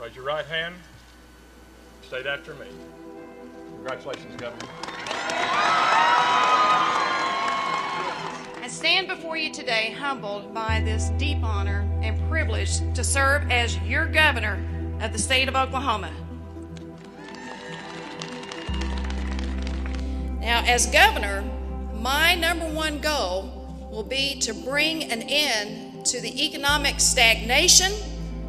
Raise your right hand. State after me. Congratulations, Governor. I stand before you today humbled by this deep honor and privilege to serve as your governor of the state of Oklahoma. Now, as governor, my number one goal will be to bring an end to the economic stagnation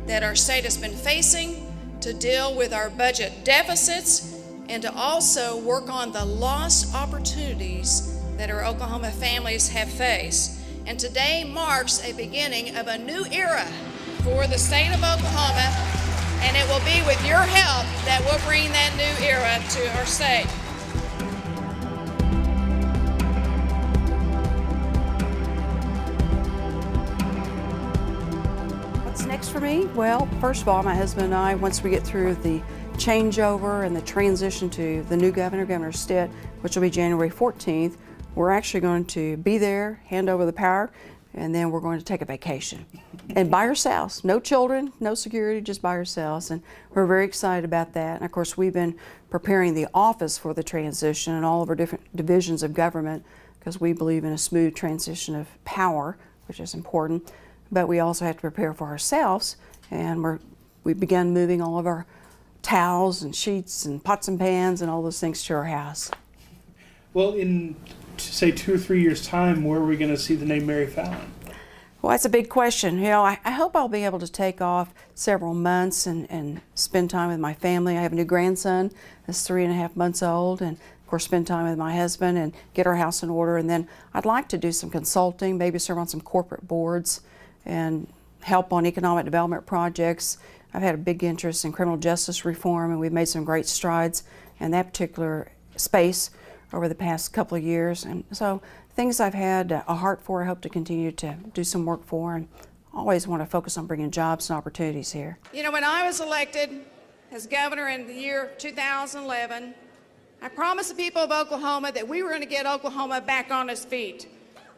that our state has been facing, to deal with our budget deficits, and to also work on the lost opportunities that our Oklahoma families have faced. And today marks a beginning of a new era for the state of Oklahoma, and it will be with your help that we'll bring that new era to our state. What's next for me? Well, first of all, my husband and I, once we get through the changeover and the transition to the new governor, Governor Stitt, which will be January 14th, we're actually going to be there, hand over the power, and then we're going to take a vacation. And by ourselves, no children, no security, just by ourselves. And we're very excited about that. And of course, we've been preparing the office for the transition and all of our different divisions of government because we believe in a smooth transition of power, which is important. But we also have to prepare for ourselves, and we began moving all of our towels and sheets and pots and pans and all those things to our house. Well, in say 2 or 3 years' time, where are we going to see the name Mary Fallin? Well, that's a big question. You know, I hope I'll be able to take off several months and spend time with my family. I have a new grandson that's 3.5 months old, and of course spend time with my husband and get our house in order. And then I'd like to do some consulting, maybe serve on some corporate boards and help on economic development projects. I've had a big interest in criminal justice reform, and we've made some great strides in that particular space over the past couple of years. And so things I've had a heart for, I hope to continue to do some work for, and always want to focus on bringing jobs and opportunities here. You know, when I was elected as governor in the year 2011, I promised the people of Oklahoma that we were going to get Oklahoma back on its feet,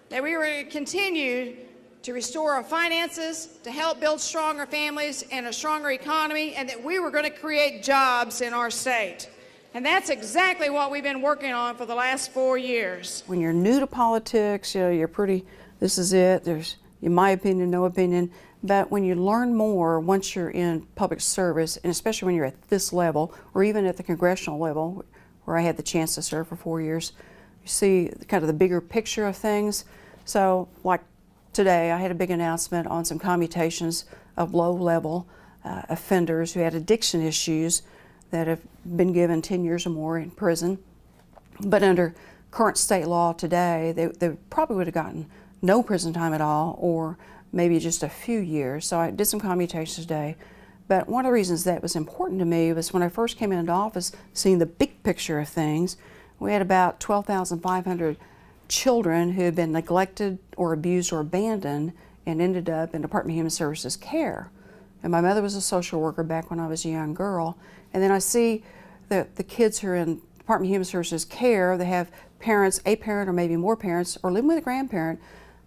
that we were going to continue to restore our finances, to help build stronger families and a stronger economy, and that we were going to create jobs in our state. And that's exactly what we've been working on for the last 4 years. When you're new to politics, you know, you're pretty, this is it, there's, in my opinion, no opinion. But when you learn more once you're in public service, and especially when you're at this level, or even at the congressional level, where I had the chance to serve for 4 years, you see kind of the bigger picture of things. So, like today, I had a big announcement on some commutations of low-level offenders who had addiction issues that have been given 10 years or more in prison. But under current state law today, they probably would have gotten no prison time at all, or maybe just a few years. So I did some commutations today. But one of the reasons that was important to me was when I first came into office, seeing the big picture of things, we had about 12,500 children who had been neglected or abused or abandoned and ended up in Department of Human Services care. And my mother was a social worker back when I was a young girl. And then I see that the kids who are in Department of Human Services care, they have parents, a parent or maybe more parents, or living with a grandparent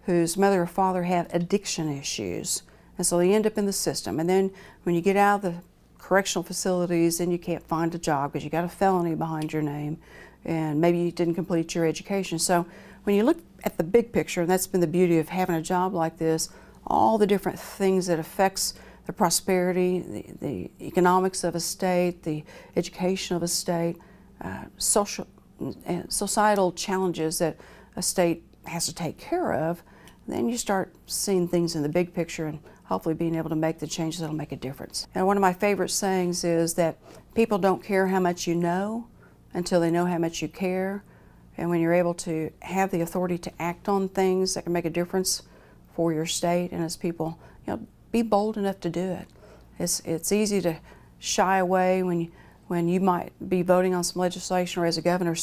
whose mother or father have addiction issues. And so they end up in the system. And then when you get out of the correctional facilities, then you can't find a job because you got a felony behind your name, and maybe you didn't complete your education. So when you look at the big picture, and that's been the beauty of having a job like this, all the different things that affects the prosperity, the economics of a state, the education of a state, social and societal challenges that a state has to take care of, then you start seeing things in the big picture and hopefully being able to make the changes that'll make a difference. And one of my favorite sayings is that people don't care how much you know until they know how much you care. And when you're able to have the authority to act on things that can make a difference for your state, and as people, you know, be bold enough to do it. It's easy to shy away when you might be voting on some legislation, or as a governor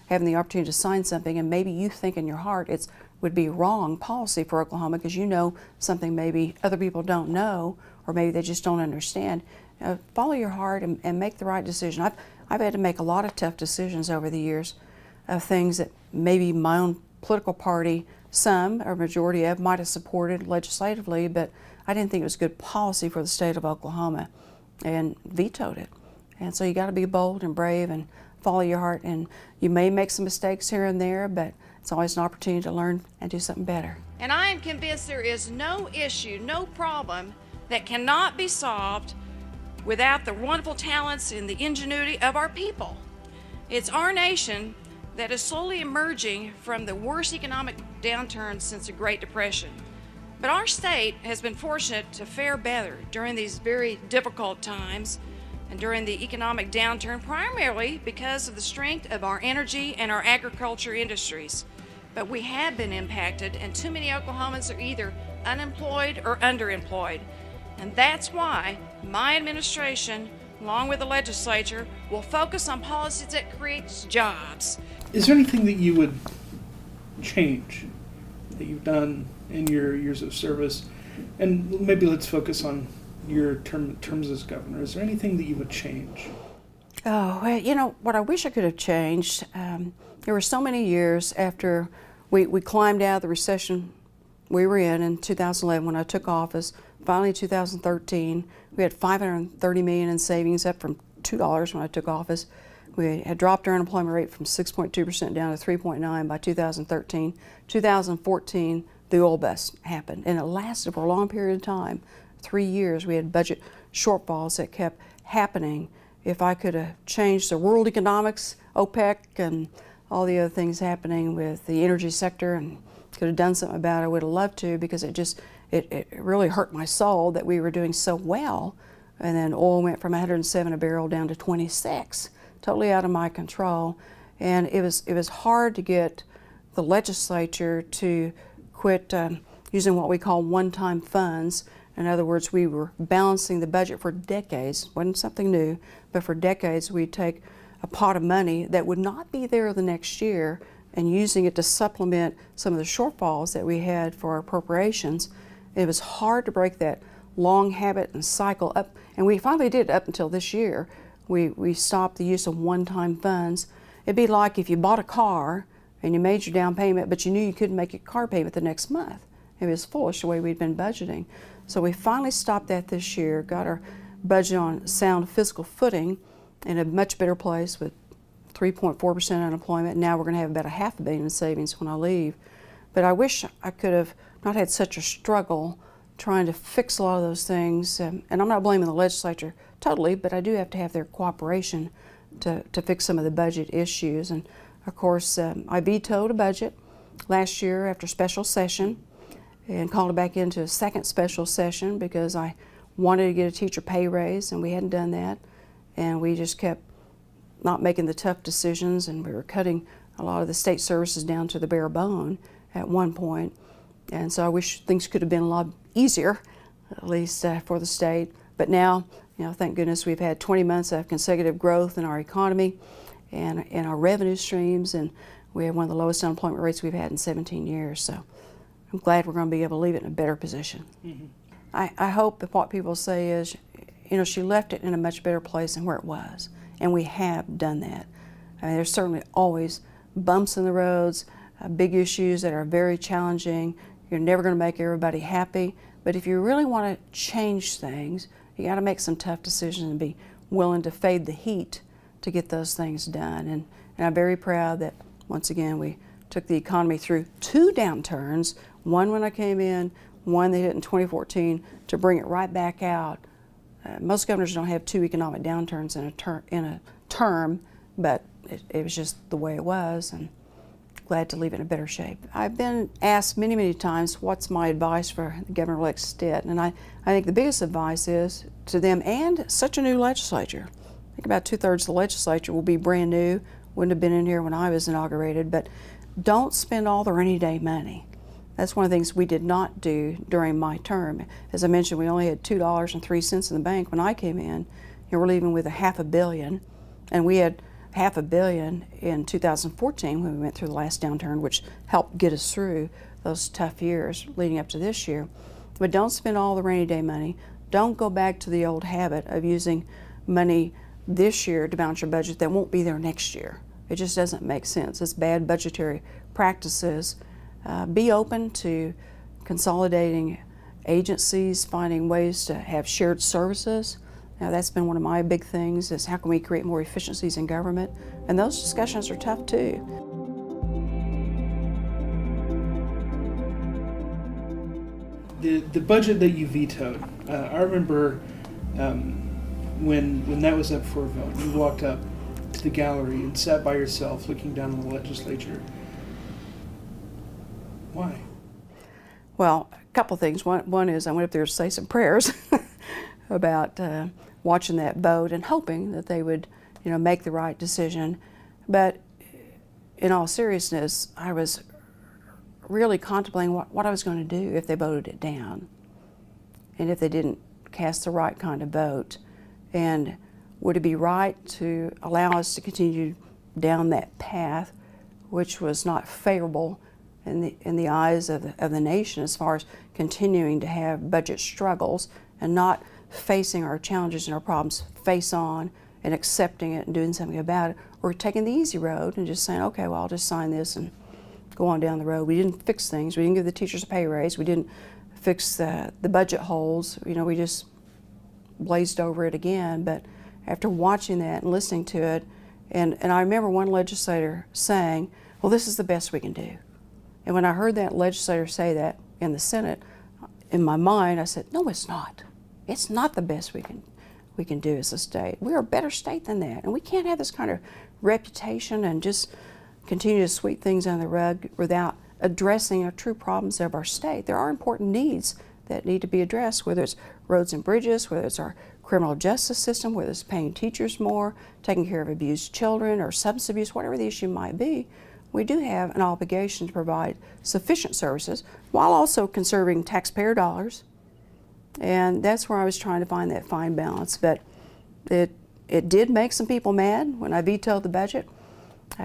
having the opportunity to sign something, and maybe you think in your heart it would be wrong policy for Oklahoma because you know something maybe other people don't know, or maybe they just don't understand. Follow your heart and make the right decision. I've had to make a lot of tough decisions over the years of things that maybe my own political party, some or majority of, might have supported legislatively, but I didn't think it was good policy for the state of Oklahoma. and vetoed it. And so you got to be bold and brave and follow your heart. And you may make some mistakes here and there, but it's always an opportunity to learn and do something better. And I am convinced there is no issue, no problem that cannot be solved without the wonderful talents and the ingenuity of our people. It's our nation that is slowly emerging from the worst economic downturn since the Great Depression. But our state has been fortunate to fare better during these very difficult times and during the economic downturn, primarily because of the strength of our energy and our agriculture industries. But we have been impacted, and too many Oklahomans are either unemployed or underemployed. And that's why my administration, along with the legislature, will focus on policies that create jobs. Is there anything that you would change that you've done in your years of service? And maybe let's focus on your terms as governor. Is there anything that you would change? Oh, well, you know, what I wish I could have changed, there were so many years after we climbed out of the recession we were in 2011 when I took office. Finally, 2013, we had $530 million in savings, up from $2 when I took office. We had dropped our unemployment rate from 6.2% down to 3.9% by 2013. 2014, the oil bust happened, and it lasted for a long period of time. 3 years, we had budget shortfalls that kept happening. If I could have changed the world economics, OPEC, and all the other things happening with the energy sector, and could have done something about it, I would have loved to, because it really hurt my soul that we were doing so well, and then oil went from 107 a barrel down to 26, totally out of my control. And it was hard to get the legislature to quit using what we call one-time funds. In other words, we were balancing the budget for decades. It wasn't something new, but for decades we'd take a pot of money that would not be there the next year and using it to supplement some of the shortfalls that we had for our appropriations. It was hard to break that long habit and cycle up, and we finally did up until this year. We stopped the use of one-time funds. It'd be like if you bought a car and you made your down payment, but you knew you couldn't make your car payment the next month. It was foolish the way we'd been budgeting. So we finally stopped that this year, got our budget on sound fiscal footing in a much better place with 3.4% unemployment. Now we're going to have about $500 million in savings when I leave. But I wish I could have not had such a struggle trying to fix a lot of those things. And I'm not blaming the legislature totally, but I do have to have their cooperation to fix some of the budget issues. And of course, I vetoed a budget last year after special session and called it back into a second special session because I wanted to get a teacher pay raise, and we hadn't done that. And we just kept not making the tough decisions, and we were cutting a lot of the state services down to the bare bone at one point. And so I wish things could have been a lot easier, at least for the state. But now, you know, thank goodness we've had 20 months of consecutive growth in our economy and in our revenue streams, and we have one of the lowest unemployment rates we've had in 17 years. So I'm glad we're going to be able to leave it in a better position. Mm-hmm. I hope that what people say is, you know, she left it in a much better place than where it was, and we have done that. I mean, there's certainly always bumps in the roads, big issues that are very challenging. You're never going to make everybody happy, but if you really want to change things, you got to make some tough decisions and be willing to fade the heat to get those things done. And I'm very proud that, once again, we took the economy through 2 downturns, one when I came in, one they hit in 2014, to bring it right back out. Most governors don't have 2 economic downturns in a term, but it was just the way it was, and glad to leave it in a better shape. I've been asked many, many times what's my advice for Governor-elect Stitt, and I think the biggest advice is to them and such a new legislature. I think about 2/3 of the legislature will be brand new, wouldn't have been in here when I was inaugurated, but don't spend all the rainy day money. That's one of the things we did not do during my term. As I mentioned, we only had $2.03 in the bank when I came in, and we're leaving with $500 million, and we had $500 million in 2014 when we went through the last downturn, which helped get us through those tough years leading up to this year. But don't spend all the rainy day money. Don't go back to the old habit of using money this year to balance your budget that won't be there next year. It just doesn't make sense. It's bad budgetary practices. Be open to consolidating agencies, finding ways to have shared services, Now, that's been one of my big things, is how can we create more efficiencies in government? And those discussions are tough too. The budget that you vetoed, I remember when that was up for a vote, you walked up to the gallery and sat by yourself looking down on the legislature. Why? Well, a couple things. One is I went up there to say some prayers about watching that vote and hoping that they would, make the right decision. But in all seriousness, I was really contemplating what I was going to do if they voted it down, and if they didn't cast the right kind of vote. And would it be right to allow us to continue down that path, which was not favorable in the eyes of the nation, as far as continuing to have budget struggles and not facing our challenges and our problems face on and accepting it and doing something about it, or taking the easy road and just saying, okay, well, I'll just sign this and go on down the road. We didn't fix things. We didn't give the teachers a pay raise. We didn't fix the budget holes. We just blazed over it again. But after watching that and listening to it, and I remember one legislator saying, well, this is the best we can do. And when I heard that legislator say that in the Senate, in my mind, I said, no, it's not. It's not the best we can do as a state. We're a better state than that. And we can't have this kind of reputation and just continue to sweep things under the rug without addressing the true problems of our state. There are important needs that need to be addressed, whether it's roads and bridges, whether it's our criminal justice system, whether it's paying teachers more, taking care of abused children, or substance abuse, whatever the issue might be. We do have an obligation to provide sufficient services while also conserving taxpayer dollars. And that's where I was trying to find that fine balance. But it did make some people mad when I vetoed the budget.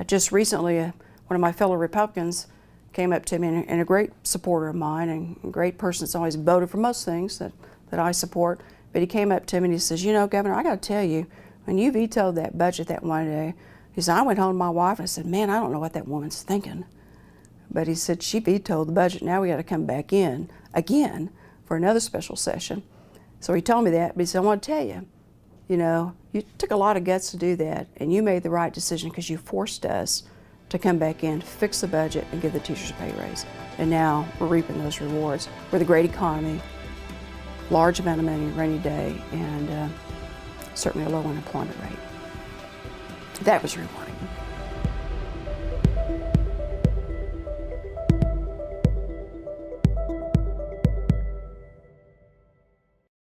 Just recently, one of my fellow Republicans came up to me, and a great supporter of mine and a great person that's always voted for most things that I support. But he came up to me and he says, Governor, I got to tell you, when you vetoed that budget that one day, he said, I went home to my wife and I said, man, I don't know what that woman's thinking. But he said, she vetoed the budget. Now we got to come back in again for another special session. So he told me that, but he said, I want to tell you, you took a lot of guts to do that, and you made the right decision because you forced us to come back in, fix the budget, and give the teachers a pay raise. And now we're reaping those rewards with a great economy, large amount of money in a rainy day, and certainly a low unemployment rate. That was rewarding.